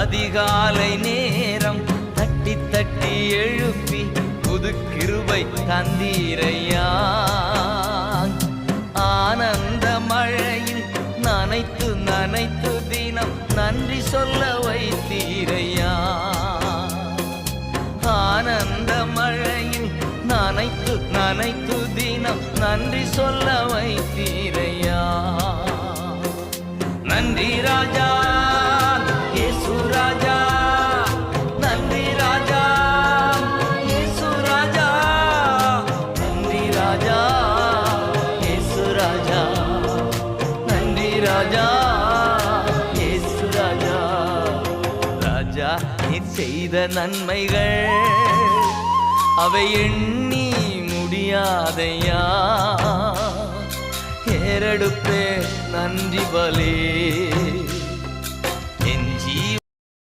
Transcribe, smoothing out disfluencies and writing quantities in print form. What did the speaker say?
அதிகாலை நேரம் தட்டி தட்டி எழுப்பி புது கிருபை தந்தீரையா. ஆனந்த மழையில் நனைத்து நனைத்து தினம் நன்றி சொல்ல வைத்தீரையா. ஆனந்த மழையில் நனைத்து நனைத்து தினம் நன்றி சொல்ல வைத்தீரையா. நன்றி ராஜா இயேசு ராஜா, நன்றி ராஜா இயேசு ராஜா, நன்றி ராஜா இயேசு ராஜா, நன்றி ராஜா இயேசு ராஜா. ராஜா நீர் செய்த நன்மைகள் அவை எண்ணி முடியாதையா. ஏறெடுப்பே நன்றி பலே.